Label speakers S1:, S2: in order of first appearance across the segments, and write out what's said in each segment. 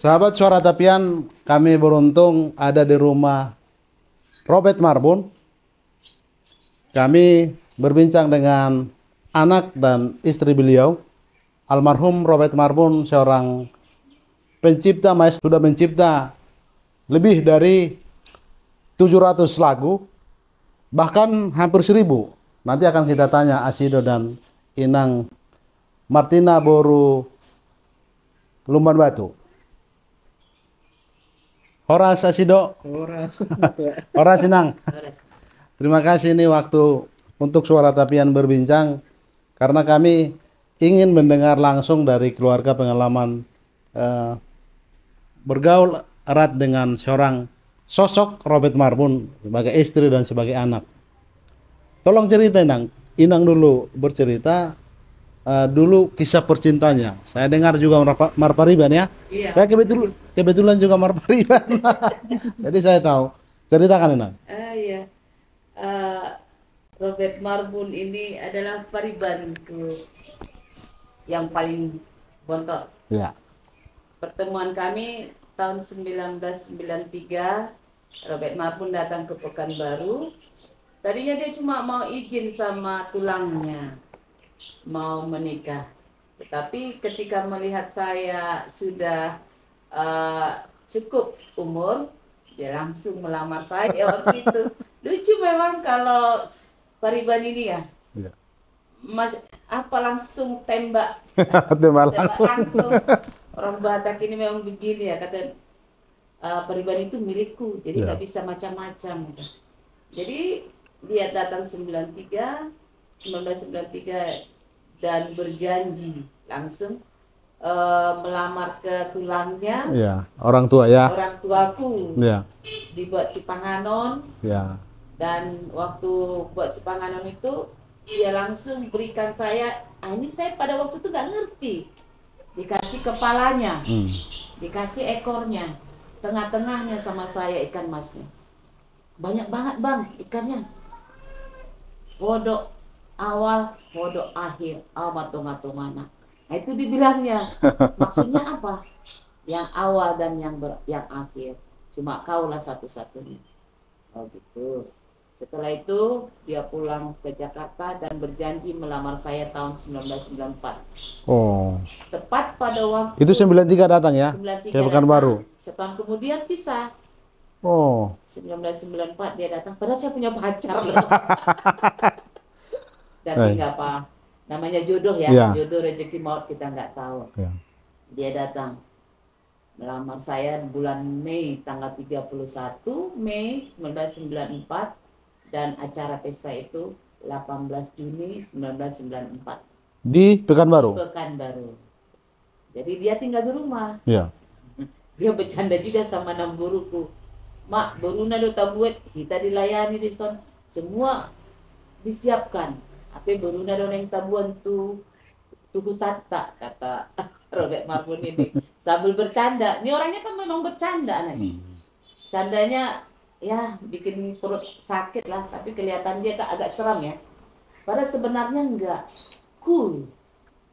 S1: Sahabat Suara Tapian, kami beruntung ada di rumah Robert Marbun. Kami berbincang dengan anak dan istri beliau. Almarhum Robert Marbun seorang pencipta, maestro, sudah mencipta lebih dari 700 lagu, bahkan hampir 1000. Nanti akan kita tanya Asido dan Inang Martina Boru Lumban Batu. Horas Asido.
S2: Horas.
S1: Horas Inang. Terima kasih ini waktu untuk Suara Tapian berbincang, karena kami ingin mendengar langsung dari keluarga pengalaman bergaul erat dengan seorang sosok Robert Marbun sebagai istri dan sebagai anak. Tolong cerita Inang dulu bercerita dulu kisah percintanya. Saya dengar juga Marpariban ya.
S2: Iya.
S1: Saya kebetulan juga Marpariban. Jadi saya tahu. Ceritakan Inang.
S2: Iya. Robert Marbun ini adalah paribanku yang paling bontot.
S1: Ya.
S2: Pertemuan kami tahun 1993, Robert Marbun datang ke Pekanbaru. Tadinya dia cuma mau izin sama tulangnya, mau menikah. Tetapi ketika melihat saya sudah cukup umur, dia langsung melamar saya waktu itu. Lucu memang kalau Pariban ini ya.
S1: Ya.
S2: Mas langsung tembak.
S1: Tembak
S2: Langsung. Orang Batak ini memang begini ya, kata Pariban itu milikku, jadi nggak bisa macam-macam. Jadi dia datang 1993 dan berjanji langsung melamar ke tulangnya.
S1: Ya, orang tua ya.
S2: Orang tuaku.
S1: Ya.
S2: Dibuat si Panganon.
S1: Ya.
S2: Dan waktu buat si Panganon itu dia langsung berikan saya, ini saya pada waktu itu nggak ngerti. Dikasih kepalanya, dikasih ekornya, tengah-tengahnya sama saya ikan masnya. Banyak banget bang ikannya. Kodok awal, kodok akhir, amat-tongah-tongah. Nah itu dibilangnya. Maksudnya apa? Yang awal dan yang akhir. Cuma kaulah satu-satunya. Oh gitu. Setelah itu dia pulang ke Jakarta dan berjanji melamar saya tahun 1994.
S1: Oh.
S2: Tepat pada waktu
S1: Itu 93 datang ya?
S2: 93
S1: Ke Pekanbaru.
S2: Setahun kemudian pisah.
S1: Oh.
S2: 1994 dia datang. Padahal saya punya pacar loh. Dan nggak apa. Namanya jodoh ya.
S1: Ya.
S2: Jodoh rezeki maut kita nggak tahu.
S1: Ya.
S2: Dia datang melamar saya bulan Mei, tanggal 31 Mei 1994. Dan acara pesta itu 18 Juni 1994.
S1: Di Pekanbaru?
S2: Pekanbaru. Jadi dia tinggal di rumah.
S1: Ya.
S2: Dia bercanda juga sama namburuku. Mak, beruna do tabuet, kita dilayani di son. Semua disiapkan. Apa beruna do neng tabuan tu tuku tata, kata Robert Marbun ini. Sambil bercanda. Ini orangnya kan memang bercanda nih. Candanya ya bikin perut sakit lah, tapi kelihatan dia agak seram ya. Padahal sebenarnya enggak, cool,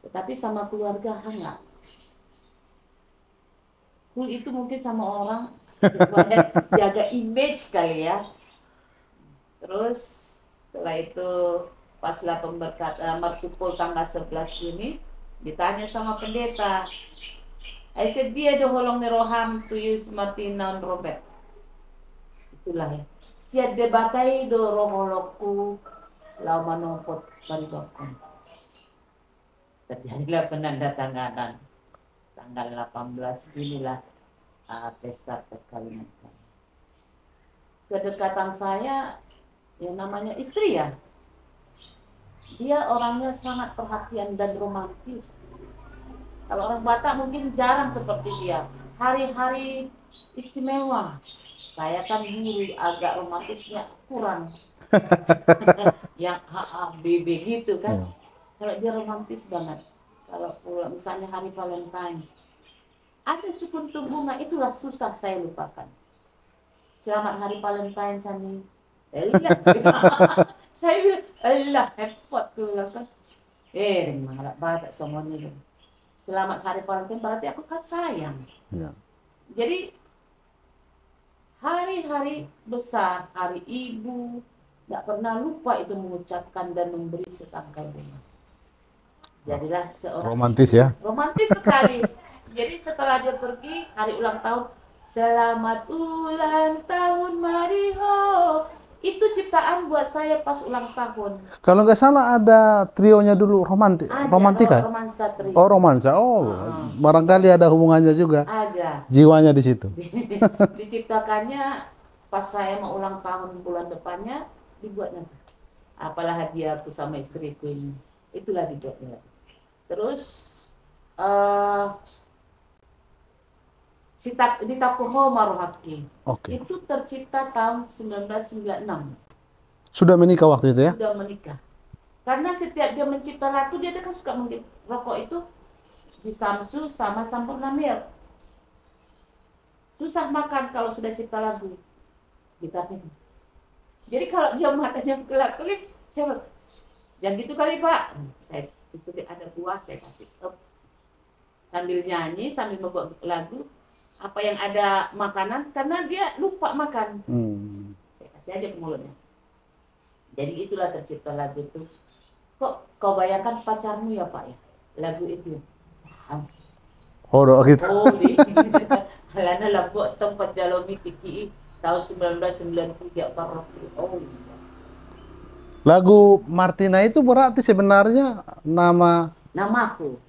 S2: tetapi sama keluarga hangat. Cool itu mungkin sama orang supaya jaga image kali ya. Terus setelah itu paslah mertupul tanggal 11 Juni ditanya sama pendeta. I said dia do holong neroham to use Martina and Robert. Itulah ya. Siat debatai do roholoku lau manompot paribakon. Terjadilah penandatanganan tanggal 18 inilah pesta perkawinan kami. Kedekatan saya yang namanya istri ya. Dia orangnya sangat perhatian dan romantis. Kalau orang Batak mungkin jarang seperti dia. Hari-hari istimewa. Saya kan dulu agak romantisnya kurang. Yang BB gitu kan. Kalau dia romantis banget. Kalau misalnya hari Valentine, ada sekuntum bunga, itulah susah saya lupakan. Selamat hari Valentine Sani. Saya bilang, Allah hebat tuh kan. Malah Batak semuanya. Selamat hari Valentine berarti aku kan sayang.
S1: Ya.
S2: Jadi hari-hari besar, hari ibu, nggak pernah lupa itu mengucapkan dan memberi setangkai bunga. Jadilah seorang
S1: Romantis
S2: ibu.
S1: ya.
S2: Romantis sekali. Jadi setelah dia pergi, hari ulang tahun, selamat ulang tahun Mariho. Itu ciptaan buat saya pas ulang tahun.
S1: Kalau nggak salah ada trionya dulu
S2: Ada
S1: romantika.
S2: romansa trio.
S1: Oh, romansa. Oh, barangkali ada hubungannya juga.
S2: Ada.
S1: Jiwanya di situ.
S2: Diciptakannya pas saya mau ulang tahun bulan depannya, dibuatnya. Apalah hadiah aku sama istriku ini. Itulah dibuatnya. Terus di Takuho Maruhaki.
S1: Oke.
S2: Itu tercipta tahun 1996.
S1: Sudah menikah waktu itu ya?
S2: Sudah menikah. Karena setiap dia mencipta lagu, dia kan suka rokok itu di Samsu sama Sampurna Milk. Susah makan kalau sudah cipta lagu. Gitarnya. Jadi kalau dia matanya kelap-kelip, saya bilang, jangan gitu kali Pak. Saya itu ada buah, saya kasih top. Sambil nyanyi, sambil membuat lagu, apa yang ada makanan, karena dia lupa makan. Saya kasih aja ke mulutnya. Jadi itulah tercipta lagu itu. Kok kau bayangkan pacarmu ya Pak ya? Lagu itu.
S1: Oh, gitu.
S2: Oh, halana labok tempat jalomi tiki tahun 1993 Pak. Oh.
S1: Lagu Martina itu berarti sebenarnya
S2: Namaku.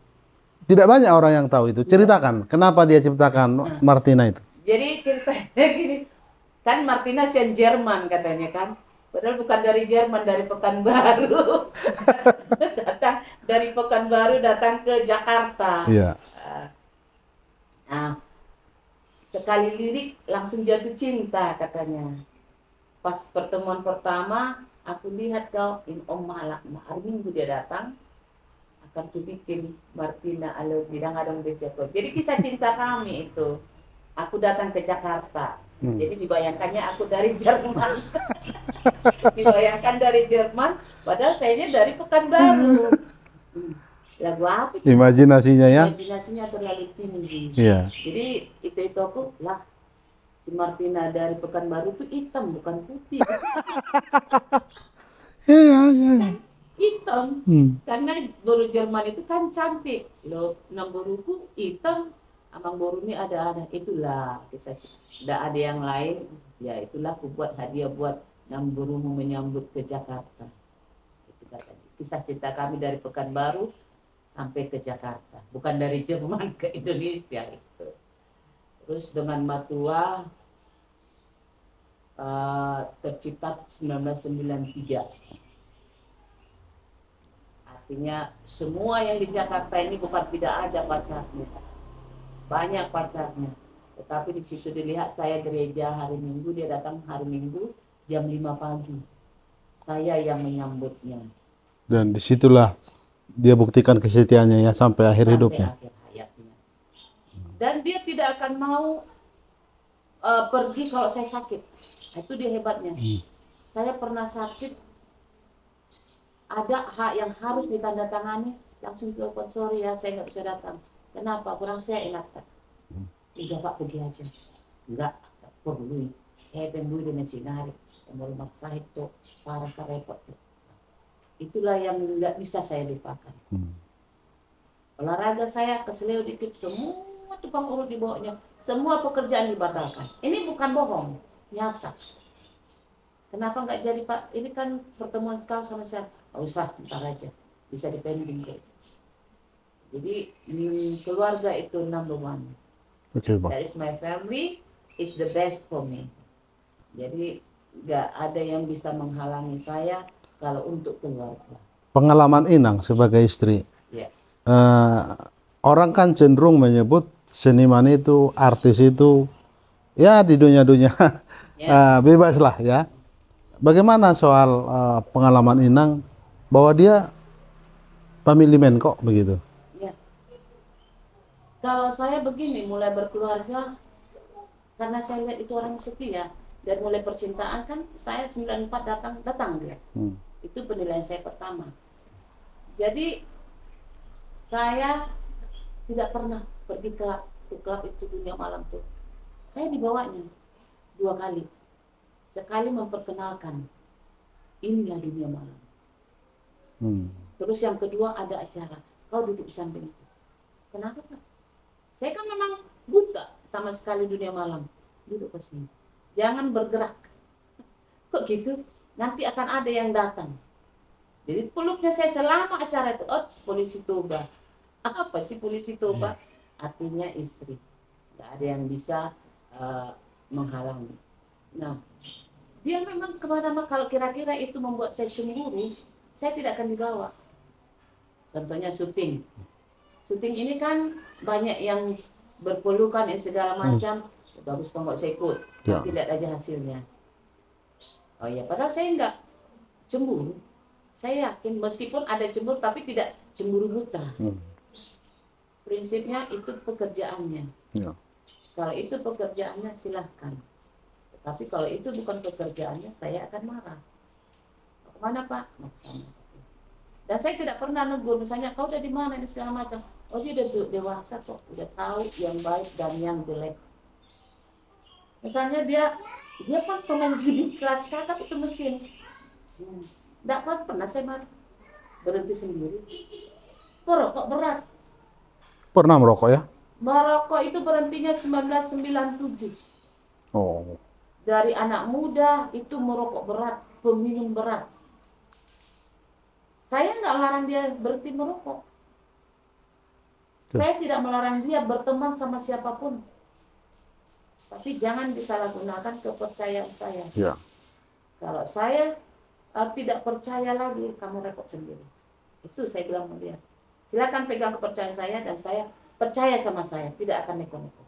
S1: tidak banyak orang yang tahu itu. Ceritakan, kenapa dia ciptakan Martina itu?
S2: Jadi ceritanya gini, kan Martina sian Jerman katanya kan. Padahal bukan dari Jerman, dari Pekanbaru. Datang dari Pekanbaru datang ke Jakarta.
S1: Iya.
S2: Nah, sekali lirik langsung jatuh cinta katanya. Pas pertemuan pertama, aku lihat kau in Om Malak. Hari Minggu dia datang, akan kubikin Martina alo bidang adong desiako. Jadi kisah cinta kami itu. Aku datang ke Jakarta. Jadi dibayangkannya aku dari Jerman. Dibayangkan dari Jerman, padahal sayanya dari Pekanbaru. Lagu apa?
S1: Imajinasinya ya?
S2: Imajinasinya terlalu tinggi.
S1: Iya.
S2: Jadi itu aku lah, si Martina dari Pekanbaru itu hitam bukan putih.
S1: Iya.
S2: Hitam. Karena boru Jerman itu kan cantik. Loh, enam boruku hitam. Abang boru ini ada itulah kisah. Tidak ada yang lain. Ya itulah aku buat hadiah buat enam borumu menyambut ke Jakarta. Itu katanya. Kisah cinta kami dari Pekanbaru sampai ke Jakarta. Bukan dari Jerman ke Indonesia itu. Terus dengan Matua tercipta 1993. Artinya semua yang di Jakarta ini bukan tidak ada pacarnya. Banyak pacarnya. Tetapi di situ dilihat saya gereja hari Minggu, dia datang hari Minggu jam 5 pagi. Saya yang menyambutnya.
S1: Dan disitulah dia buktikan kesetiaannya ya sampai akhir hidupnya.
S2: Akhir hayatnya. Dan dia tidak akan mau pergi kalau saya sakit. Itu dia hebatnya. Saya pernah sakit, ada hak yang harus ditandatangani, langsung telepon, sorry ya saya nggak bisa datang. Kenapa? Kurang saya ingatan. Tidak Pak, pergi aja. Enggak perlu. Saya tunggu dengan sinari. Mau maksa itu parah repot. Itulah yang nggak bisa saya lupakan. Olahraga saya keseleo dikit, semua tukang urut dibawanya, semua pekerjaan dibatalkan. Ini bukan bohong, nyata. Kenapa nggak jadi Pak? Ini kan pertemuan kau sama saya. Nggak usah, ntar aja. Bisa dipending kok. Jadi keluarga itu number one.
S1: Oke, Pak.
S2: That is my family, is the best for me. Jadi nggak ada yang bisa menghalangi saya kalau untuk keluarga.
S1: Pengalaman Inang sebagai istri.
S2: Yes.
S1: Orang kan cenderung menyebut seniman itu, artis itu, ya di dunia-dunia bebas lah ya. Bagaimana soal pengalaman Inang bahwa dia family man kok begitu?
S2: Ya. Kalau saya begini, mulai berkeluarga, karena saya lihat itu orang setia, dan mulai percintaan kan, saya 94 datang dia. Itu penilaian saya pertama. Jadi saya tidak pernah pergi ke klub itu dunia malam tuh. Saya dibawanya 2 kali. Sekali memperkenalkan, inilah dunia malam. Terus yang kedua ada acara, kau duduk di sampingku. Kenapa Pak? Saya kan memang buta sama sekali dunia malam. Duduk ke sini. Jangan bergerak. Kok gitu? Nanti akan ada yang datang. Jadi peluknya saya selama acara itu. Oh, polisi Toba. Apa sih polisi Toba? Artinya istri. Nggak ada yang bisa menghalangi. Nah, dia memang kemana-mana. Kalau kira-kira itu membuat saya cemburu, saya tidak akan dibawa. Contohnya syuting. Syuting ini kan banyak yang berpelukan segala macam. Bagus kok nggak saya ikut. Nanti lihat aja hasilnya. Oh iya, padahal saya nggak cemburu. Saya yakin meskipun ada cemburu, tapi tidak cemburu buta. Prinsipnya itu pekerjaannya. Ya. Kalau itu pekerjaannya silahkan. Tapi kalau itu bukan pekerjaannya, saya akan marah. Kemana Pak? Maksudnya. Dan saya tidak pernah negur, misalnya kau udah di mana ini segala macam. Oh dia udah dewasa kok, udah tahu yang baik dan yang jelek. Misalnya dia kan pemain judi kelas kakap itu mesin. Tidak pernah saya marah. Berhenti sendiri. Merokok berat.
S1: Pernah merokok ya?
S2: Merokok itu berhentinya 1997.
S1: Oh.
S2: Dari anak muda itu merokok berat, peminum berat. Saya nggak melarang dia berhenti merokok. Saya tidak melarang dia berteman sama siapapun. Tapi jangan disalahgunakan kepercayaan saya. Ya. Kalau saya tidak percaya lagi, kamu repot sendiri. Itu saya bilang sama dia. Silakan pegang kepercayaan saya dan saya percaya sama saya, tidak akan neko-neko.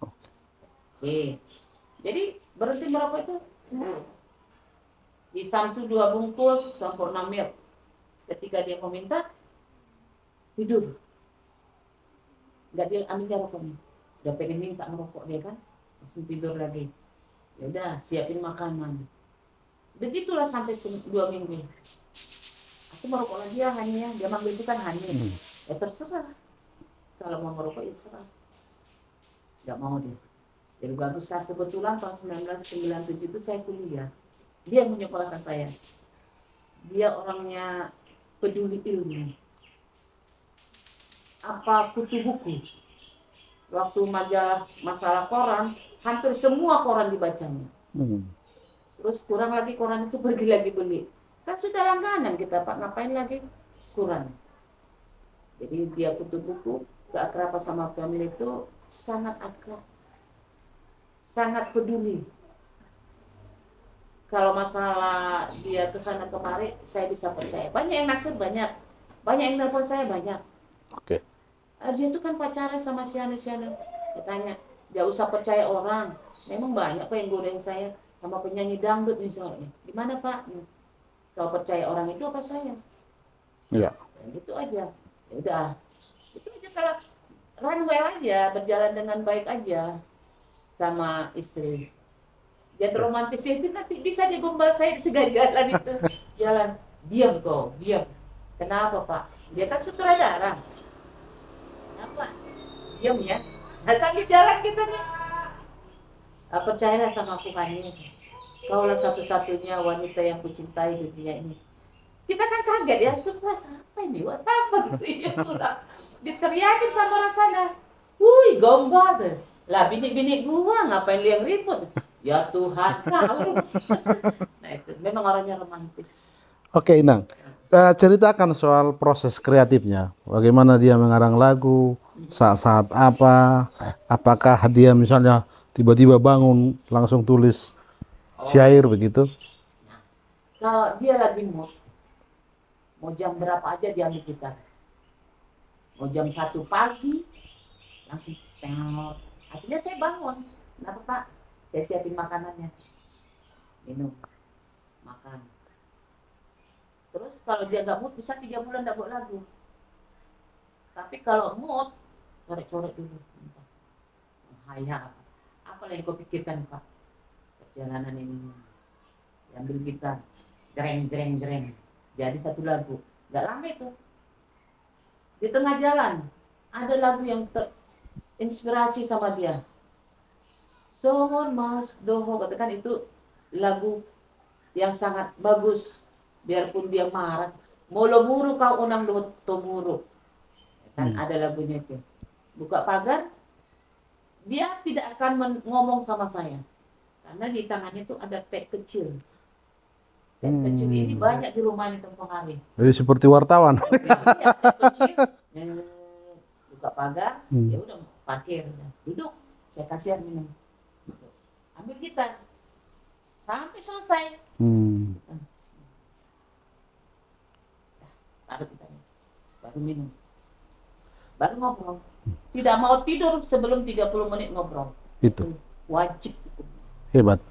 S2: Oke. Jadi berhenti merokok itu di Samsu 2 bungkus, Sampurna Milk. Ketika dia meminta, tidur. Nggak dia ambil rokoknya. Udah pengen minta merokok dia kan, langsung tidur lagi. Ya udah siapin makanan. Begitulah sampai 2 minggu. Aku merokok lagi ya hanya, dia manggil itu kan hanya. Ya terserah. Kalau mau merokok ya terserah. Nggak mau dia. Jadi bagus saat kebetulan tahun 1997 itu saya kuliah. Dia yang menyekolahkan saya. Dia orangnya peduli ilmu. Apa kutu buku. Waktu masalah koran, hampir semua koran dibacanya. Terus kurang lagi koran itu pergi lagi beli. Kan sudah langganan kita Pak, ngapain lagi koran. Jadi dia kutu buku, keakraban sama family itu sangat akrab. Sangat peduli. Kalau masalah dia kesana kemari, saya bisa percaya. Banyak yang naksir, banyak yang nelpon saya, banyak. Oke. Dia itu kan pacaran sama Siana. Katanya, dia usah percaya orang. Memang banyak Pak yang godain saya sama penyanyi dangdut misalnya. Gimana Pak? Kalau percaya orang itu apa saya? Iya. Gitu aja. Ya udah. Itu aja kalau runway aja, berjalan dengan baik aja sama istri. Dan romantisnya itu nanti bisa digombal saya di 3 jalan itu. Jalan, diam kau, diam. Kenapa Pak? Dia kan sutradara. Kenapa? Diam ya. Nah sambil jalan kita nih. Percayalah sama aku Kani. Kaulah satu-satunya wanita yang kucintai di dunia ini. Kita kan kaget ya, surprise apa ini? Buat apa gitu ya sudah. Diteriakin sama orang sana. Wuih, gombal tuh. Lah bini-bini gua ngapain lu yang ribut? Ya Tuhan kau. Nah itu memang orangnya romantis.
S1: Oke Inang, ceritakan soal proses kreatifnya. Bagaimana dia mengarang lagu, saat-saat apa, apakah dia misalnya tiba-tiba bangun langsung tulis syair begitu?
S2: Kalau dia lagi mau jam berapa aja dia ambil gitar. Mau jam 1 pagi langsung tengok. Akhirnya saya bangun. Kenapa Pak? Saya siapin makanannya. Minum. Makan. Terus kalau dia nggak mood bisa 3 bulan nggak buat lagu. Tapi kalau mood, coret-coret dulu. Hayal. Apa yang kau pikirkan Pak? Perjalanan ini. Ambil gitar. Jreng. Jadi 1 lagu. Nggak lama itu. Di tengah jalan ada lagu yang terinspirasi sama dia. Sohon Mas Doho, katakan itu lagu yang sangat bagus. Biarpun dia marah, molo muru kau unang do tomuru. Kan
S1: Hmm.
S2: ada lagunya itu. Buka pagar, dia tidak akan ngomong sama saya. Karena di tangannya itu ada tag kecil. Tag kecil ini banyak di rumah ini tempoh hari.
S1: Jadi seperti wartawan.
S2: Ya, iya, tag kecil. Buka pagar, ya
S1: Hmm.
S2: udah parkir, duduk, saya kasih air minum. Ambil gitar sampai selesai.
S1: Hmm.
S2: Taruh gitarnya, baru minum, baru ngobrol. Tidak mau tidur sebelum 30 menit ngobrol.
S1: Itu
S2: Wajib.
S1: hebat.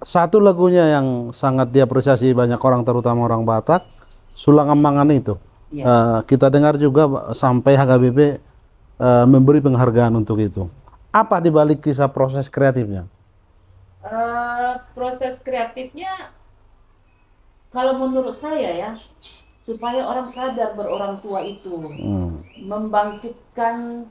S1: Satu lagunya yang sangat diapresiasi banyak orang, terutama orang Batak, Sulang Amangan itu.
S2: Iya.
S1: Kita dengar juga sampai HKBP memberi penghargaan untuk itu. Apa dibalik kisah proses kreatifnya?
S2: Proses kreatifnya, kalau menurut saya ya, supaya orang sadar berorang tua itu, membangkitkan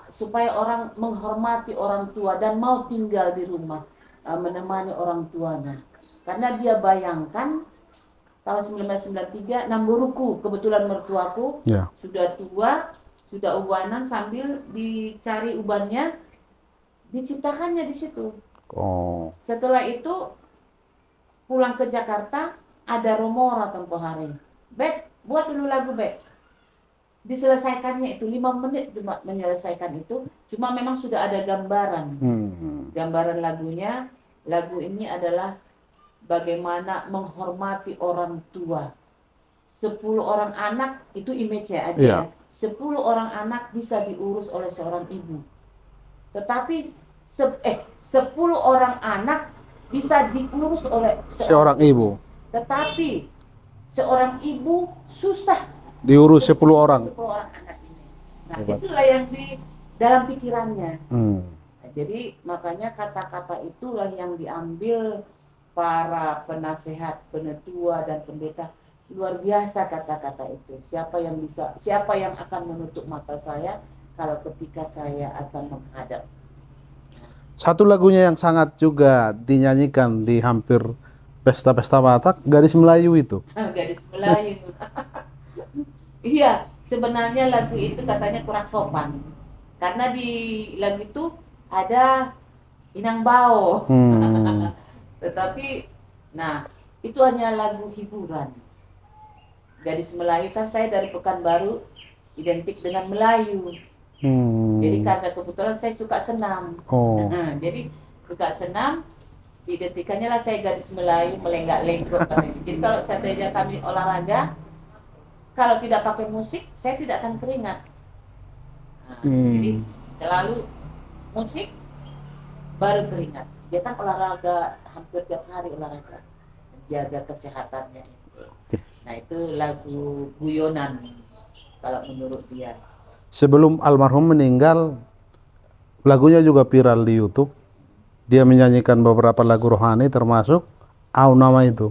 S2: supaya orang menghormati orang tua dan mau tinggal di rumah, menemani orang tuanya. Karena dia bayangkan tahun 1993, Namburuku, kebetulan mertuaku
S1: Ya.
S2: sudah tua, sudah ubanan, sambil dicari ubannya, diciptakannya di situ.
S1: Oh.
S2: Setelah itu pulang ke Jakarta, ada Romora tempoh hari. Bet, buat dulu lagu Bet. Diselesaikannya itu 5 menit cuma menyelesaikan itu. Cuma memang sudah ada gambaran. Gambaran lagunya. Lagu ini adalah bagaimana menghormati orang tua. 10 orang anak itu image ya aja ya. 10 orang anak bisa diurus oleh seorang ibu. Tetapi 10 orang anak bisa diurus oleh
S1: Seorang ibu.
S2: Tetapi seorang ibu susah
S1: Diurus 10 orang.
S2: 10 orang anak ini. Nah, itulah yang di dalam pikirannya. Nah, jadi makanya kata-kata itulah yang diambil para penasehat, penetua dan pendeta. Luar biasa kata-kata itu. Siapa yang akan menutup mata saya kalau ketika saya akan menghadap.
S1: Satu lagunya yang sangat juga dinyanyikan di hampir pesta-pesta Batak, Gadis Melayu itu.
S2: Gadis Melayu. Iya, sebenarnya lagu itu katanya kurang sopan. Karena di lagu itu ada Inang Bao. Tetapi, nah, itu hanya lagu hiburan. Gadis Melayu kan saya dari Pekanbaru, identik dengan Melayu. Jadi karena kebetulan saya suka senam. Jadi suka senam, identikannya lah saya gadis Melayu, melenggak-lenggok. Jadi kalau seandainya kami olahraga, kalau tidak pakai musik, saya tidak akan keringat. Jadi selalu musik, baru keringat. Dia kan olahraga hampir tiap hari olahraga, menjaga kesehatannya. Nah itu lagu guyonan kalau menurut dia.
S1: Sebelum almarhum meninggal, lagunya juga viral di YouTube. Dia menyanyikan beberapa lagu rohani termasuk Au Nama itu.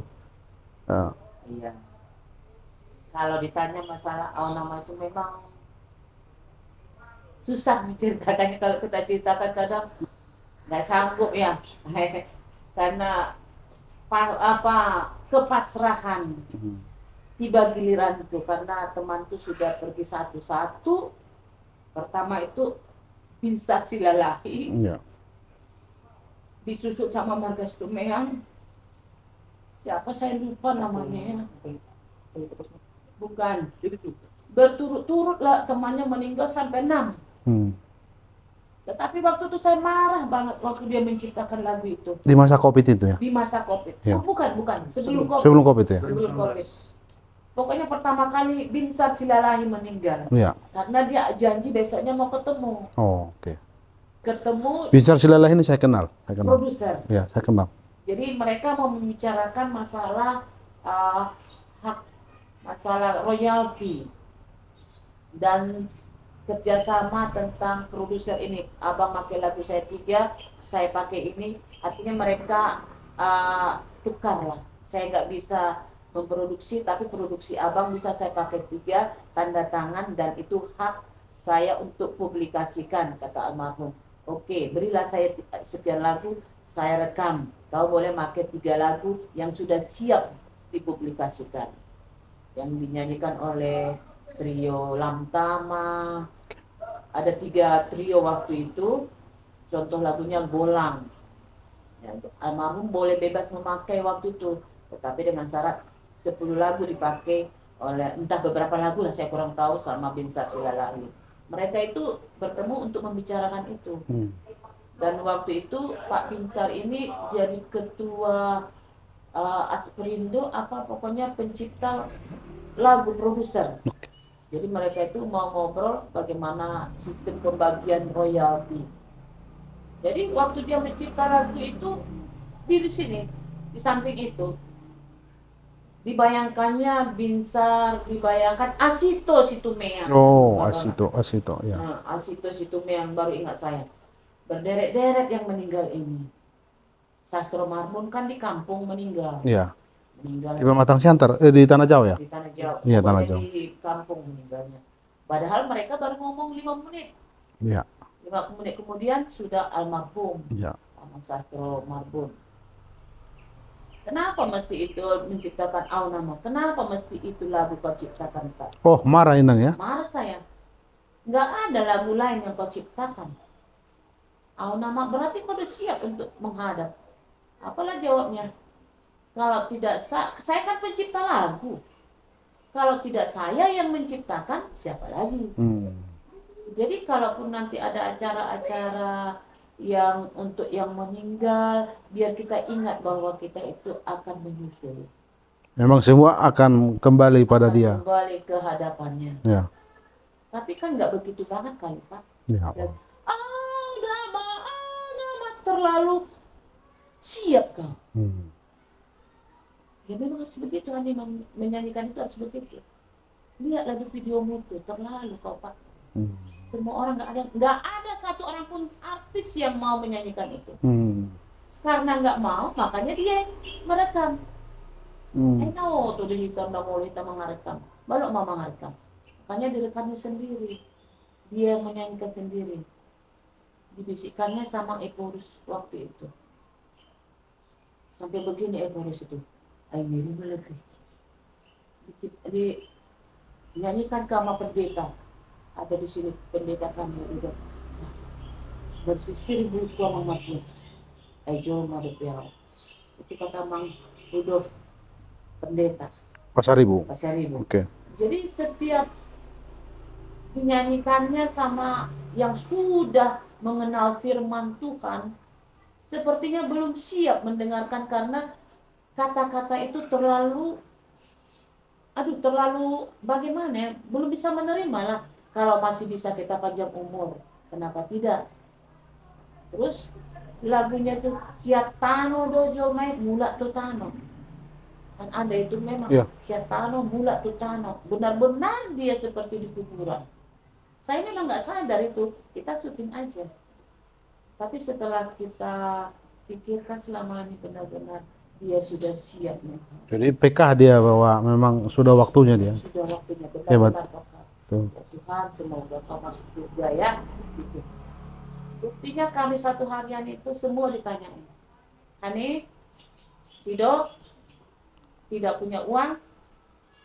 S2: Iya. Kalau ditanya masalah Au Nama itu memang susah menceritakannya. Kalau kita ceritakan kadang nggak sanggup ya. Karena kepasrahan. Tiba giliran itu karena teman itu sudah pergi satu-satu. Pertama itu Binsar Silalahi.
S1: Ya.
S2: Disusut sama Margas Tumeang. Siapa saya lupa namanya. Bukan. Berturut-turut lah temannya meninggal sampai 6. Tetapi waktu itu saya marah banget waktu dia menciptakan lagu itu.
S1: Di masa Covid itu ya?
S2: Di masa Covid.
S1: Ya.
S2: Bukan. Sebelum Covid.
S1: Sebelum Covid ya?
S2: Sebelum Covid. Pokoknya pertama kali Binsar Silalahi meninggal.
S1: Iya.
S2: Karena dia janji besoknya mau ketemu.
S1: Oh, oke.
S2: Ketemu
S1: Binsar Silalahi ini saya kenal.
S2: Produser.
S1: Ya, saya kenal.
S2: Jadi mereka mau membicarakan masalah hak, masalah royalti dan kerjasama tentang produser ini. Abang pakai lagu saya 3, saya pakai ini. Artinya mereka tukar lah. Saya nggak bisa memproduksi, tapi produksi abang bisa saya pakai 3, tanda tangan, dan itu hak saya untuk publikasikan, kata almarhum. Oke, berilah saya sekian lagu, saya rekam. Kau boleh pakai 3 lagu yang sudah siap dipublikasikan. Yang dinyanyikan oleh trio Lamtama. Ada 3 trio waktu itu. Contoh lagunya Golang. Ya, almarhum boleh bebas memakai waktu itu, tetapi dengan syarat 10 lagu dipakai oleh entah beberapa lagu lah saya kurang tahu sama Binsar Silalali. Mereka itu bertemu untuk membicarakan itu. Dan waktu itu Pak Binsar ini jadi ketua Asperindo apa pokoknya pencipta lagu produser. Jadi mereka itu mau ngobrol bagaimana sistem pembagian royalti. Jadi waktu dia mencipta lagu itu di sini, di samping itu, dibayangkannya Binsar, dibayangkan Asito Situmeang.
S1: Oh, Asito, ya.
S2: Nah, Asito Situmeang baru ingat saya. Berderet-deret yang meninggal ini. Sastro Marbun kan di kampung meninggal.
S1: Iya.
S2: Meninggal
S1: Di Pematang Siantar, di Tanah Jawa ya?
S2: di Tanah Jawa.
S1: Iya, Tanah
S2: Pokoknya
S1: Jawa.
S2: di kampung meninggalnya. Padahal mereka baru ngomong 5 menit.
S1: Iya.
S2: 5 menit kemudian sudah almarhum.
S1: Iya.
S2: Sastro Marbun. Kenapa mesti itu menciptakan Aunama? Kenapa mesti itu lagu kau ciptakan, Pak?
S1: Oh, marah Inang ya?
S2: Marah saya. Nggak ada lagu lain yang kau ciptakan. Aunama berarti kau udah siap untuk menghadap. Apalah jawabnya? Kalau tidak saya kan pencipta lagu. Kalau tidak saya yang menciptakan, siapa lagi? Jadi kalaupun nanti ada acara-acara yang untuk yang meninggal, biar kita ingat bahwa kita itu akan menyusul.
S1: Memang semua akan kembali pada dia.
S2: Kembali ke hadapannya.
S1: Ya.
S2: Tapi kan nggak begitu banget kali, Pak.
S1: Ya.
S2: Nama terlalu siap kau. Ya memang harus begitu, Andi menyanyikan itu harus begitu. Lihat lagi videomu itu, terlalu kau, Pak. Semua orang nggak ada satu orang pun artis yang mau menyanyikan itu. Karena nggak mau, makanya dia merekam. No, tuh dihitam, mau mengarekam. Balok mau mengarekam. Makanya direkamnya sendiri. Dia menyanyikan sendiri. Dibisikkannya sama Eporus waktu itu. Sampai begini Eporus itu. Aini lagi. Dinyanyikan sama pendeta. Ada di sini pendeta kami juga. Bersisir buku Mamatnya. Ayo Madepiao. Itu kata Mang Rudolf pendeta.
S1: Pasaribu.
S2: Oke. Jadi setiap dinyanyikannya sama yang sudah mengenal firman Tuhan, sepertinya belum siap mendengarkan karena kata-kata itu terlalu bagaimana ya, belum bisa menerima lah. Kalau masih bisa kita panjang umur, kenapa tidak? Terus lagunya tuh Siatano Dojo Mai Mula Tutano. Kan ada itu memang Siatano Mula Tutano. Benar-benar dia seperti di kuburan. Saya memang nggak sadar itu, kita syuting aja. Tapi setelah kita pikirkan selama ini benar-benar dia sudah siap.
S1: Jadi PK dia bahwa memang sudah waktunya dia.
S2: Sudah waktunya benar-benar. Ya Tuhan, semoga kau masuk surga ya. Gitu. Buktinya kami satu harian itu semua ditanyain. Hani, Sido, tidak punya uang,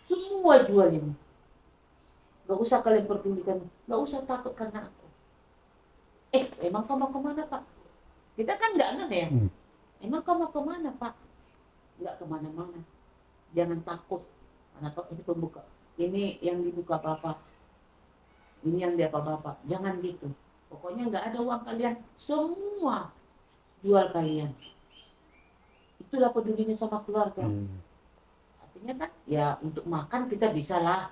S2: semua jual ini. Gak usah kalian pedulikan, gak usah takut karena aku. Emang kau mau kemana, Pak? Kita kan nggak ngeh ya. Emang kau mau kemana, Pak? Nggak kemana-mana. Jangan takut. Karena ini pembuka. Ini yang dibuka Bapak. Ini yang dia Bapak. Jangan gitu. Pokoknya nggak ada uang kalian. Semua jual kalian. Itulah pedulinya sama keluarga. Artinya kan, ya untuk makan kita bisa lah.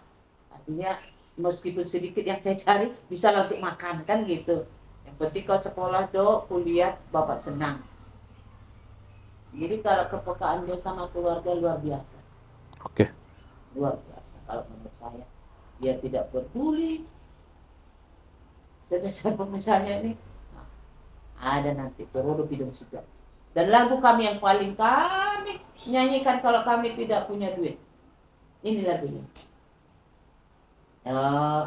S2: Artinya meskipun sedikit yang saya cari, bisa lah untuk makan kan gitu. Yang penting kalau sekolah kuliah Bapak senang. Jadi kalau kepekaan dia sama keluarga luar biasa.
S1: Oke.
S2: Luar biasa kalau menurut saya. Dia tidak peduli. Sebesar misalnya ini, ada nanti Terodo Bidung Sigar. Dan lagu kami yang paling kami nyanyikan kalau kami tidak punya duit. Ini lagunya.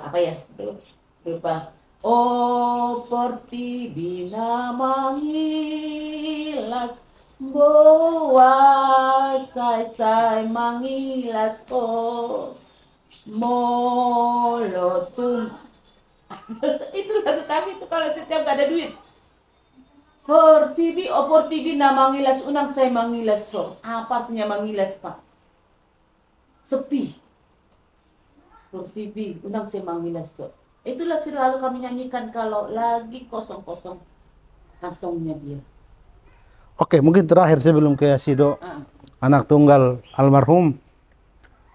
S2: Apa ya? Lupa. Oh pertiwi mangilas boa say mangilas ko molotung. Itu lagu kami tuh kalau setiap gak ada duit. Pertiwi oh pertiwi na mangilas unang say mangilas ko. Apa artinya mangilas pak? Sepi. Pertiwi unang say mangilas ko. Itulah selalu kami nyanyikan kalau lagi kosong-kosong kantongnya dia.
S1: Oke, mungkin terakhir sebelum ke Sido,
S2: Ah,
S1: anak tunggal almarhum.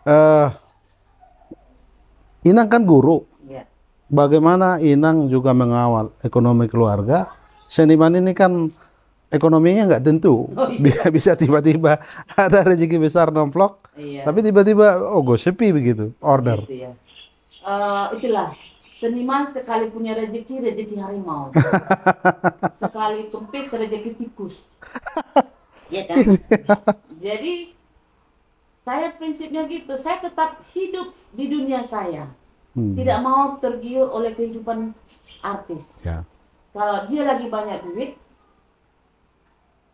S1: eh Inang kan guru.
S2: ya.
S1: Bagaimana Inang juga mengawal ekonomi keluarga? Seniman ini kan ekonominya nggak tentu.
S2: Oh, iya.
S1: Bisa tiba-tiba ada rezeki besar nomplok,
S2: Iya.
S1: tapi tiba-tiba oh gue sepi begitu, order.
S2: Gitu ya. Itulah seniman sekali punya rezeki, rezeki harimau. Sekali tumpis rezeki tikus. Ya kan? Jadi saya prinsipnya gitu, saya tetap hidup di dunia saya. Tidak mau tergiur oleh kehidupan artis.
S1: Ya.
S2: Kalau dia lagi banyak duit,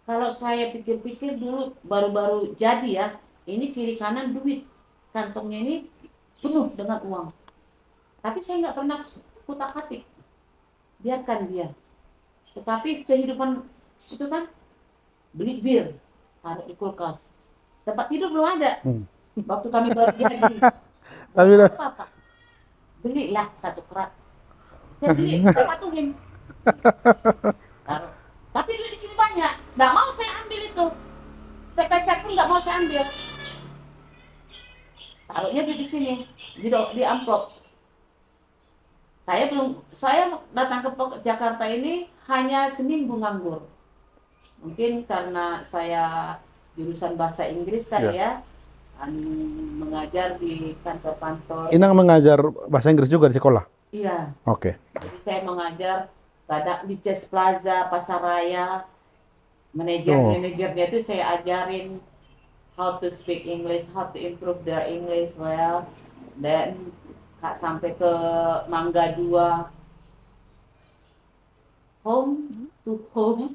S2: kalau saya pikir-pikir dulu baru-baru jadi ya, ini kiri kanan duit, kantongnya ini penuh dengan uang. Tapi saya nggak pernah kutak-atik, biarkan dia. Tetapi kehidupan itu kan beli bir, taruh di kulkas. Tempat tidur belum ada. Waktu kami baru jadi,
S1: Tapi
S2: buat
S1: udah
S2: apa Pak? Belilah satu kerat. Saya beli, saya patuhin. Taruh. Tapi duit di sini banyak, nggak mau saya ambil itu. Sepeser pun nggak mau saya ambil. Taruhnya duit di sini, di amplop. Saya datang ke Jakarta ini hanya seminggu nganggur. Mungkin karena saya jurusan bahasa Inggris kali ya, mengajar di kantor-kantor.
S1: Inang mengajar bahasa Inggris juga di sekolah.
S2: Iya,
S1: Oke.
S2: jadi saya mengajar kadang di Chess Plaza, Pasaraya. Manajernya itu saya ajarin how to speak English, how to improve their English well. Dan sampai ke Mangga 2, home to home,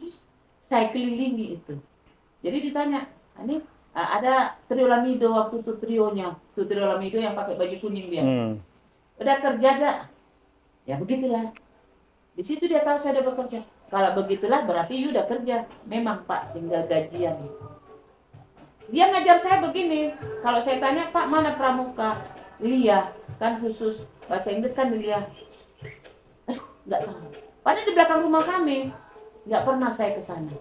S2: saya kelilingi itu. Jadi ditanya, ini ada Trio Lamido waktu itu trionya, tuh Trio Lamido yang pakai baju kuning dia. Udah kerja dah? Ya begitulah. Di situ dia tahu saya udah bekerja. Kalau begitulah berarti you udah kerja. Memang Pak, tinggal gajian. Dia ngajar saya begini. Kalau saya tanya, Pak mana pramuka? Lia, kan khusus bahasa Inggris kan Lia. Nggak tahu. Padahal di belakang rumah kami, nggak pernah saya ke sana.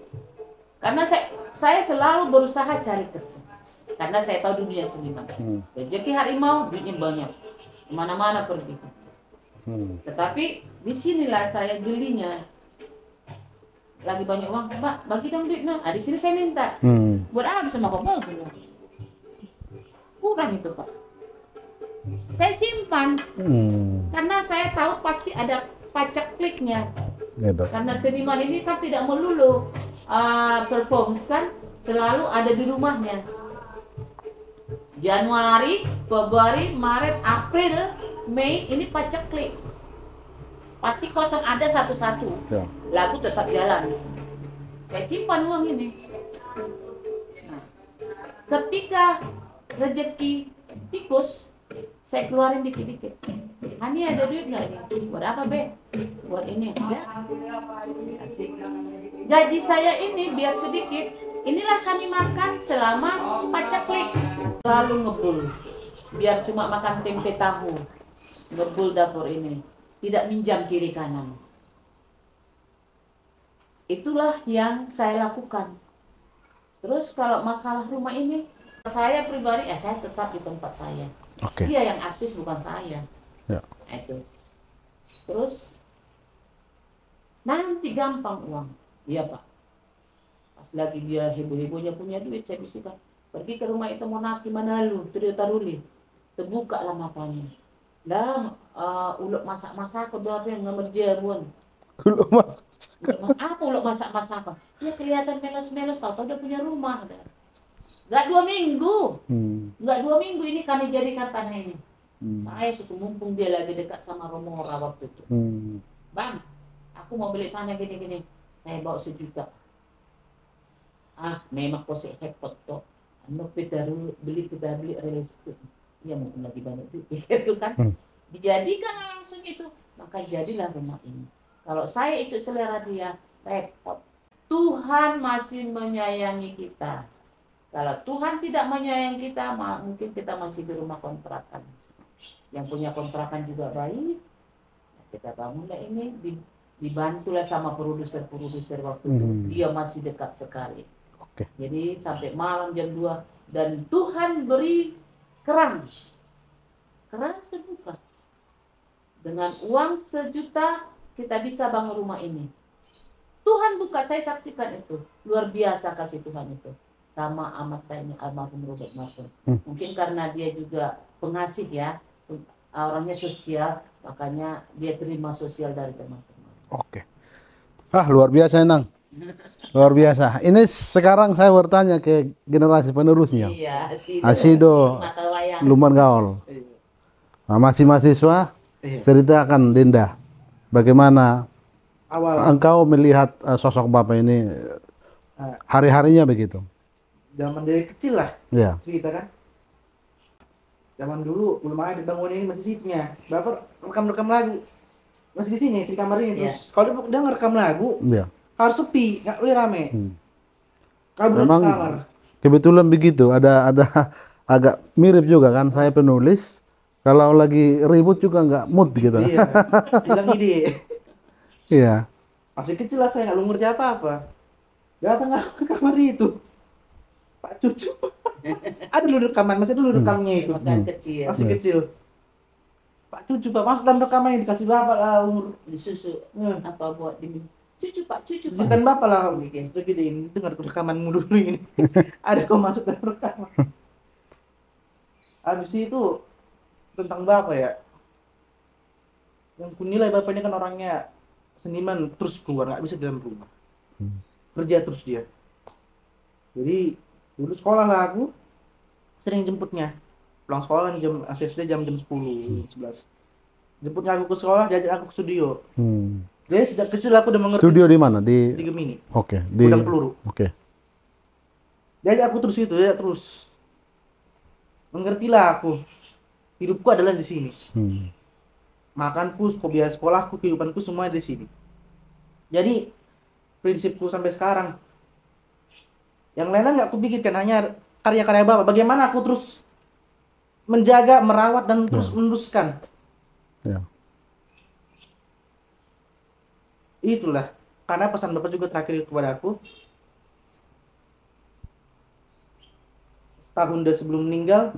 S2: Karena saya selalu berusaha cari kerja. Karena saya tahu dunia seniman. Rezeki harimau, duitnya banyak. Kemana-mana pergi. Tetapi disinilah saya gelinya. Lagi banyak uang, Pak, bagi dong duitnya. Di sini saya minta. Buat apa sama kau? Kurang itu, Pak. Saya simpan. Karena saya tahu pasti ada pajak kliknya.
S1: Gitu.
S2: Karena seniman ini kan tidak melulu perform kan, selalu ada di rumahnya. Januari, Februari, Maret, April, Mei ini pajak klik. Pasti kosong ada satu-satu.
S1: Ya.
S2: Lagu tetap jalan. Saya simpan uang ini. Nah, ketika rezeki tikus, saya keluarin dikit-dikit. Ini ada duit nggak nih? Buat apa, Be? Buat ini. Ya. Asik. Gaji saya ini biar sedikit. Inilah kami makan selama pacak klik. Lalu ngebul. Biar cuma makan tempe tahu. Ngebul dapur ini. Tidak minjam kiri kanan. Itulah yang saya lakukan. Terus kalau masalah rumah ini, saya pribadi, saya tetap di tempat saya.
S1: Oke.
S2: Dia yang artis bukan saya.
S1: Ya.
S2: Itu. Terus nanti gampang uang. Iya Pak. Pas lagi dia heboh-hebohnya punya duit, saya bisikan, pergi ke rumah itu Monaki Manalu, Trio Taruli. Terbuka lah matanya. Dah uluk masak-masak kedua apa yang ngemerja bun. Apa uluk masak-masak? Dia kelihatan melos-melos, tahu-tahu dia punya rumah. Gak 2 minggu. Gak 2 minggu ini kami jadikan tanah ini. Saya susu mumpung dia lagi dekat sama Romora waktu itu. Bang, aku mau beli tanah gini-gini. Saya bawa 1 juta. Ah, memang kau hepot toh. Anu kita beli real estate. Ya mungkin lagi banyak duit itu kan.
S1: Hmm.
S2: Dijadikan langsung itu. Maka jadilah rumah ini. Kalau saya ikut selera dia, repot. Tuhan masih menyayangi kita. Kalau Tuhan tidak menyayangi kita, mungkin kita masih di rumah kontrakan. Yang punya kontrakan juga baik. Kita bangunlah ini, dibantulah sama produser-produser waktu itu. Dia masih dekat sekali. Jadi sampai malam jam 2 dan Tuhan beri keran terbuka. Dengan uang 1 juta kita bisa bangun rumah ini. Tuhan buka, saya saksikan itu. Luar biasa kasih Tuhan itu. Sama amat kayaknya almarhum Robert Martin. Mungkin karena dia juga pengasih ya, orangnya sosial, makanya dia terima sosial dari teman-teman.
S1: Oke. Luar biasa Enang. Luar biasa. Ini sekarang saya bertanya ke generasi penerusnya.
S2: Iya,
S1: Asido Luman Gaul. Nah, masih mahasiswa, ceritakan Dinda, bagaimana engkau melihat sosok Bapak ini hari-harinya begitu?
S3: Zaman dari kecil lah,
S1: ya.
S3: Cerita kan. Zaman dulu belum ada bangun ini masih sipnya. Bapak rekam lagu masih di sini, di kamar ini. Terus kalau dia ngerekam lagu, harus sepi, nggak boleh rame. Kabur
S1: memang
S3: ke kamar.
S1: Kebetulan begitu, ada agak mirip juga kan, saya penulis kalau lagi ribut juga nggak mood gitu.
S3: Iya, hilang ide.
S1: Iya.
S3: Masih kecil lah saya, nggak ngerti apa-apa. Datang ke kamar itu, Pak Cucu. Ada dulu rekaman, masih dulu rekamnya itu.
S2: Kecil.
S3: Masih kecil. Pak Cucu, Pak, masuk dalam rekaman dikasih bapak lah umur
S2: disusu. Apa buat di cucu Pak, cucu Pak.
S3: Cintan bapak lah bikin. Terus gini, dengar rekamanmu dulu ini. Ada kau masuk dalam rekaman. Habis itu tentang bapak ya. Yang kunilai bapaknya kan orangnya seniman, terus keluar, nggak bisa di dalam rumah. Kerja terus dia. Jadi dulu sekolah lah aku sering jemputnya. Pulang sekolah jam ASD jam 10, 11. Jemputnya aku ke sekolah, diajak aku ke studio. Jadi sejak kecil aku udah mengerti.
S1: Studio di mana? Di
S3: Gemini.
S1: Oke, di
S3: Gudang Peluru.
S1: Oke.
S3: Diajak aku terus itu, diajak terus. Mengertilah aku. Hidupku adalah di sini. Makanku, biaya sekolahku, kehidupanku semua di sini. Jadi prinsipku sampai sekarang. Yang lainnya nggak aku pikirkan, hanya karya-karya bapak. Bagaimana aku terus menjaga, merawat dan terus meneruskan. Itulah karena pesan bapak juga terakhir kepada aku. Tahun sebelum meninggal,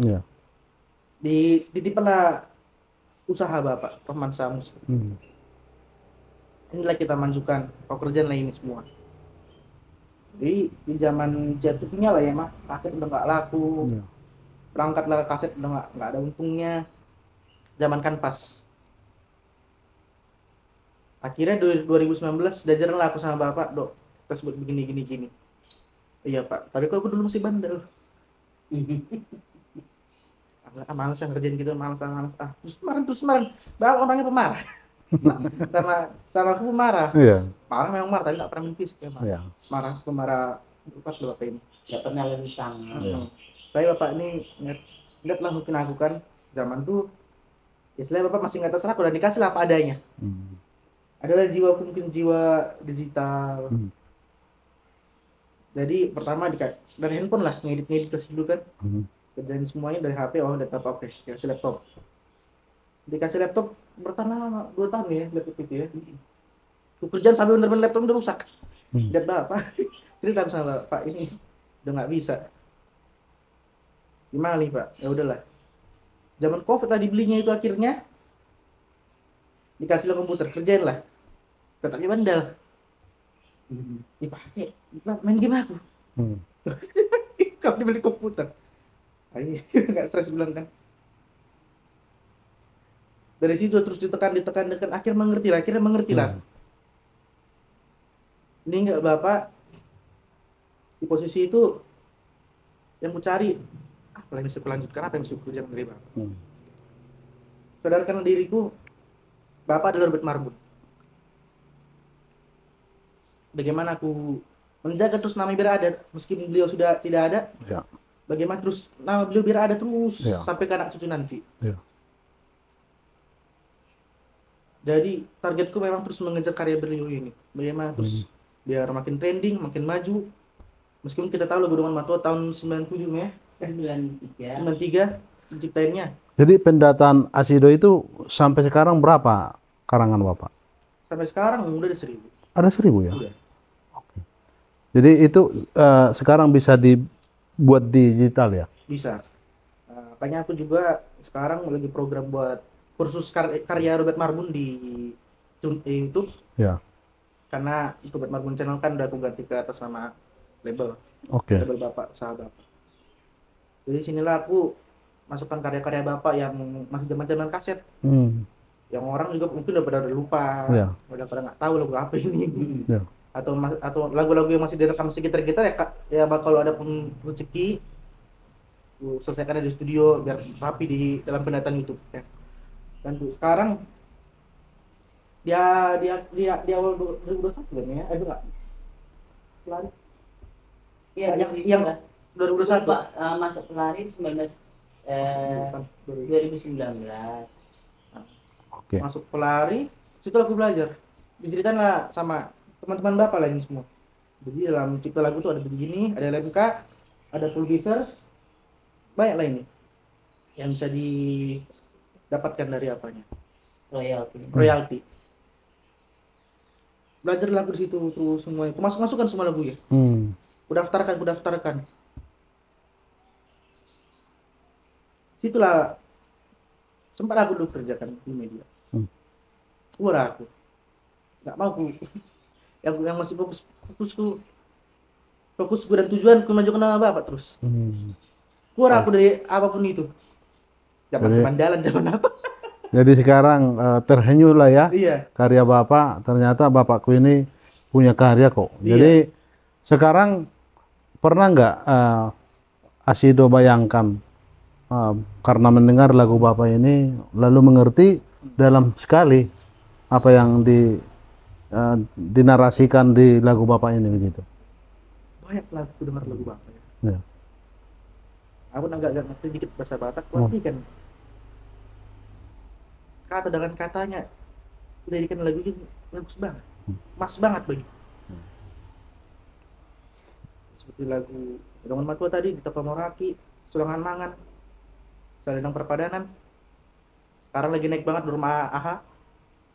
S3: dititipkanlah usaha bapak, Romansa Musik. Inilah kita majukan pekerjaan lain ini semua. Jadi di zaman jatuhnya lah ya mah, kaset udah nggak laku, berangkatlah kaset udah nggak ada untungnya. Zaman Kanvas. Akhirnya 2019 belajar lah aku sama bapak, dok, kita sebut begini. Iya pak, tapi kok aku dulu masih bandel. Males yang kerjain gitu, males. Terus kemarin, bapak orangnya pemarah. sama aku pemarah. Marah memang marah, tapi nggak pernah mimpi sih marah. Pemarah lupa bapak ini.
S2: Nggak pernah lebih tangan.
S3: Tapi bapak ini lihatlah mungkin aku kan zaman tuh, istilahnya bapak masih nggak terserah, udah dikasih lah apa adanya. Adalah jiwa mungkin jiwa digital. Jadi pertama dari handphone lah, ngedit terus dulu kan. Dan semuanya dari HP, laptop, oke, dikasih laptop. Dikasih laptop bertahan lama, 2 tahun ya laptop itu ya. Kerjaan sampai bener-bener laptop udah rusak. Lihat bapak, cerita sama pak ini udah nggak bisa. Gimana nih pak? Ya udahlah. Zaman COVID tadi belinya itu akhirnya dikasih komputer, kerjain lah. Tetapnya bandel. Dipakai, main game aku. Kalau dibeli komputer, ayo nggak stres bilang kan. Dari situ terus ditekan, akhirnya mengerti lah. Ini nggak bapak di posisi itu yang ku cari apa yang bisa kulanjutkan, apa yang bisa kukerjakan dari bapak. Sadarkan diriku, bapak adalah Robert Marbun. bagaimana aku menjaga terus nama biar ada meskipun beliau sudah tidak ada.
S1: Ya.
S3: Bagaimana terus nama beliau biar ada terus
S1: Ya.
S3: sampai ke anak cucu nanti.
S1: Ya.
S3: Jadi targetku memang terus mengejar karya beliau ini. Bagaimana terus biar makin trending, makin maju. Meskipun kita tahu lagu Dengan Matua tahun 97 ya,
S2: 93.
S3: 93 diciptainnya.
S1: Jadi pendataan Asido itu sampai sekarang berapa karangan Bapak?
S3: Sampai sekarang udah ada 1000.
S1: Ada 1000 ya?
S3: Udah.
S1: Jadi itu sekarang bisa dibuat digital ya?
S3: Bisa. Makanya aku juga sekarang lagi program buat kursus karya Robert Marbun di YouTube.
S1: Ya.
S3: Karena Robert Marbun Channel kan udah aku ganti ke atas nama label.
S1: Oke.
S3: Label Bapak, usaha Bapak. Jadi sinilah aku masukkan karya-karya Bapak yang masih zaman-zaman kaset. Yang orang juga mungkin udah pada lupa.
S1: Ya.
S3: Udah pada nggak tahu lagu apa ini.
S1: Ya.
S3: Atau lagu-lagu yang masih direkam sekitar kita ya Kak, ya kalau ada pun rezeki selesaikan di studio biar rapi di dalam pendataan YouTube ya. Dan tuh sekarang dia awal 2021 kan ya, itu enggak? Pelari.
S2: Iya,
S3: yang 2021
S2: Pak, masuk pelari 2019.
S1: Oke.
S3: masuk pelari, situ aku belajar. Diceritakan lah sama teman-teman Bapak lain semua. Jadi dalam cipta lagu tuh ada begini, ada LMK, ada producer, banyak lah ini yang bisa didapatkan dari apanya, royalti. Belajar lagu di situ tuh semua, aku masukkan semua lagu ya. Ku daftarkan. Situlah sempat aku dulu kerjakan di media. Keluar aku, nggak mau aku yang masih fokus gue dan tujuan ku memajukan nama Bapak terus. Keluar aku dari apapun itu. Zaman mandalan, zaman apa?
S1: Jadi sekarang terhanyut lah ya
S3: Iya.
S1: karya Bapak. Ternyata Bapakku ini punya karya kok.
S3: Iya.
S1: Jadi sekarang pernah nggak Asido bayangkan karena mendengar lagu Bapak ini lalu mengerti dalam sekali apa yang dinarasikan di lagu Bapak ini begitu?
S3: Banyak lagu dengar lagu Bapak ya.
S1: Ya.
S3: Aku agak ngerti dikit bahasa Batak, tapi kan kata dengan katanya lirikan lagu ini bagus banget, mas banget bagi. Seperti lagu Dengan Matua tadi di Tapa Moraki, Sulangan Mangan, Salendang Perpadanan. Sekarang lagi naik banget di rumah AHA,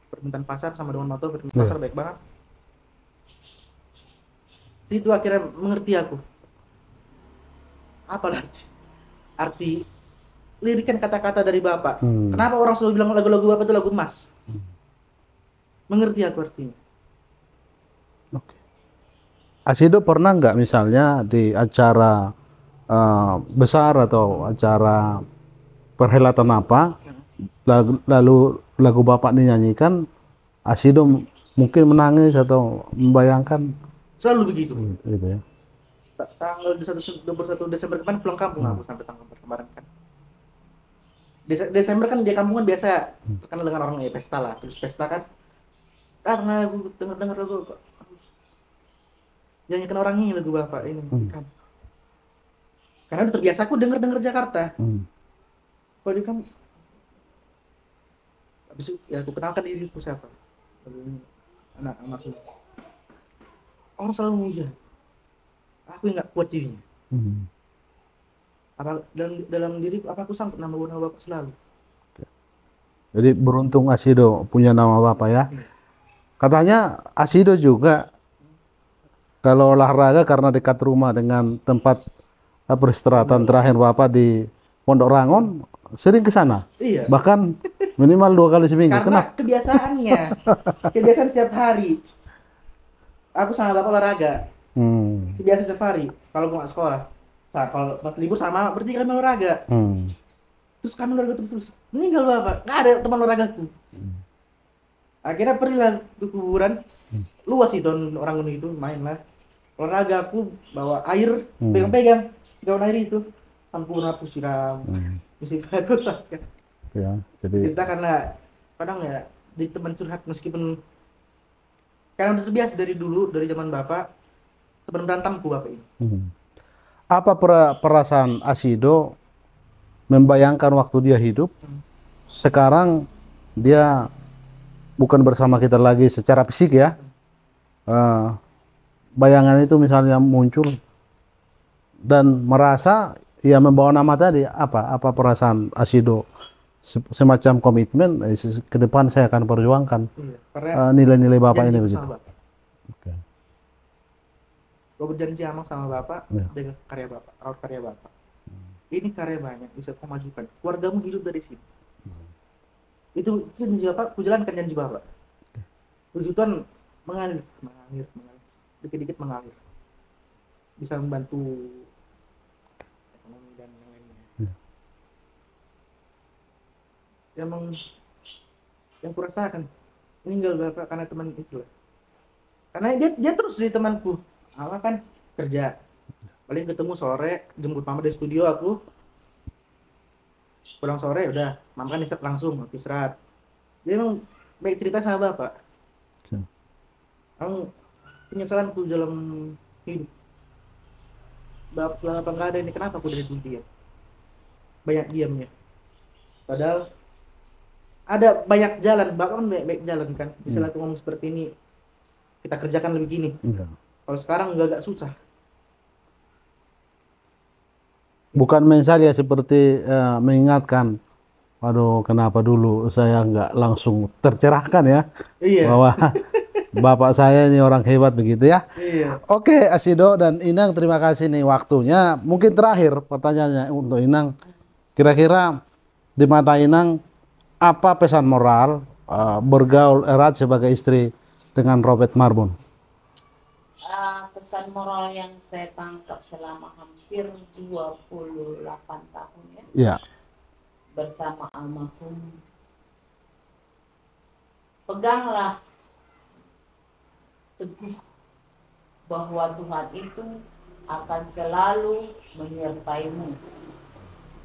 S3: Permintaan Pasar sama Dengan Matua Permintaan Pasar baik banget. Itu akhirnya mengerti aku apa arti lirikan kata-kata dari Bapak. Kenapa orang selalu bilang lagu-lagu Bapak itu lagu emas? Mengerti aku artinya.
S1: Oke. Asido pernah nggak misalnya di acara besar atau acara perhelatan apa, lalu lagu Bapak dinyanyikan, Asido mungkin menangis atau membayangkan?
S3: Selalu begitu.
S1: Gitu ya.
S3: Tanggal 21 Desember kemarin pulang kampung aku sampai tanggal kemarin kan. Desember kan di kampungan biasa terkenal dengan orang pesta lah, terus pesta kan. Karena aku dengar lagu nyanyikan orang ini lagu Bapak ini kan. Karena udah terbiasa aku dengar Jakarta. Kalau di kamu habis itu ya aku kenalkan diriku siapa. Anak-anak orang selalu memuja. Aku yang nggak kuat dirinya. Apa dalam diriku apa aku sanggup nama Bapak selalu.
S1: Jadi beruntung Asido punya nama Bapak ya. Katanya Asido juga kalau olahraga karena dekat rumah dengan tempat peristirahatan terakhir Bapak di Pondok Rangon, sering ke sana.
S3: Iya.
S1: Bahkan minimal 2 kali seminggu.
S3: Karena
S1: Kenapa?
S3: kebiasaannya, kebiasaan setiap hari. Aku sama Bapak olahraga. Kebiasaan setiap hari. Kalau nggak sekolah, kalau pas libur sama berarti kami olahraga. Terus kami olahraga terus. Meninggal Bapak, nggak ada teman olahragaku. Akhirnya pergilah ke kuburan. Luas sih don orang itu main lah. Olahraga aku bawa air, pegang-pegang gaun air itu. Sampun aku siram. Mesti aku olahraga.
S1: Ya, jadi
S3: Cerita karena kadang ya di teman curhat meskipun Karena udah terbiasa dari dulu, dari zaman bapak, teman berantamku bapak ini.
S1: Apa perasaan Asido membayangkan waktu dia hidup, sekarang dia bukan bersama kita lagi secara fisik ya, bayangan itu misalnya muncul dan merasa ya membawa nama tadi, apa perasaan Asido, semacam komitmen ke depan saya akan perjuangkan
S3: Iya, karena
S1: nilai-nilai bapak ini
S3: janjiku
S1: begitu.
S3: sama bapak.
S1: Oke.
S3: Gue berjanji sama bapak
S1: Ya.
S3: dengan karya bapak, rawat karya bapak. Ini karya banyak bisa kau majukan. Keluargamu hidup dari sini. Itu janji bapak, ku jalankan janji bapak. Puji Tuhan mengalir, dikit-dikit mengalir. Bisa membantu ekonomi dan yang lainnya. Yang kurasakan meninggal bapak karena teman itu lah. Karena dia terus jadi temanku. Awal kan kerja, paling ketemu sore, jemput mama dari studio aku, pulang sore udah makan langsung aku istirahat. Dia emang baik cerita sama bapak. Aku penyesalanku dalam hidup. Bapak selama nggak ada ini, kenapa aku dari dia? Banyak diamnya. Padahal ada banyak jalan, bapak kan banyak jalan kan. Misalnya aku ngomong seperti ini, kita kerjakan lebih gini. Kalau sekarang agak susah.
S1: Bukan menyesal ya, seperti mengingatkan, waduh kenapa dulu saya nggak langsung tercerahkan ya,
S3: Iya.
S1: bahwa bapak saya ini orang hebat begitu ya.
S3: Iya.
S1: Oke Asido dan Inang, terima kasih nih waktunya. Mungkin terakhir pertanyaannya untuk Inang, kira-kira di mata Inang apa pesan moral bergaul erat sebagai istri dengan Robert Marbun?
S2: Pesan moral yang saya tangkap selama hampir 28 tahun ya
S1: Ya.
S2: bersama almarhum, peganglah teguh bahwa Tuhan itu akan selalu menyertaimu.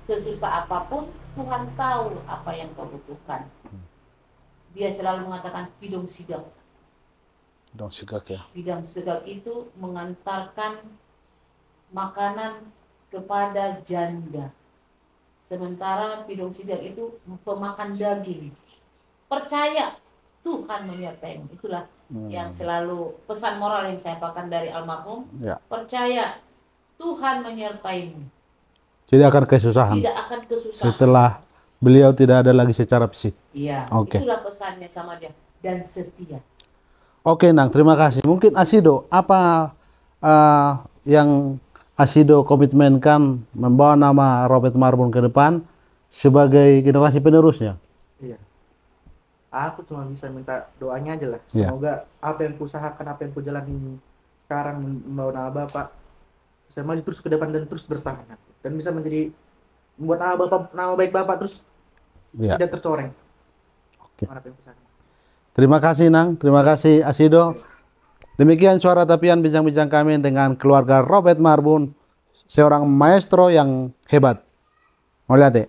S2: Sesusah apapun Tuhan tahu apa yang kau butuhkan. Dia selalu mengatakan pidong sigap.
S1: Dong sigak ya.
S2: Bidang segak itu mengantarkan makanan kepada janda. Sementara pidong sigak itu pemakan daging. Percaya Tuhan menyertaimu. Itulah yang selalu pesan moral yang saya dapatkan dari almarhum.
S1: Ya.
S2: Percaya Tuhan menyertaimu.
S1: Tidak akan kesusahan.
S2: Tidak akan kesusahan.
S1: Setelah beliau tidak ada lagi secara fisik.
S2: Iya.
S1: Oke.
S2: Itulah pesannya sama dia. Dan setia.
S1: Oke Nang, terima kasih. Mungkin Asido, apa yang Asido komitmenkan membawa nama Robert Marbun ke depan sebagai generasi penerusnya?
S3: Iya. Aku cuma bisa minta doanya aja lah.
S1: Iya.
S3: Semoga apa yang kuusahakan, apa yang kujalani sekarang membawa nama bapak bisa maju terus ke depan dan terus bertahan dan bisa menjadi membuat nama baik bapak terus
S1: Ya.
S3: tidak tercoreng.
S1: Oke.
S3: Apa yang kuusahakan.
S1: Terima kasih Nang, terima kasih Asido. Demikian suara tapian bincang-bincang kami dengan keluarga Robert Marbun, seorang maestro yang hebat. Mau lihat deh.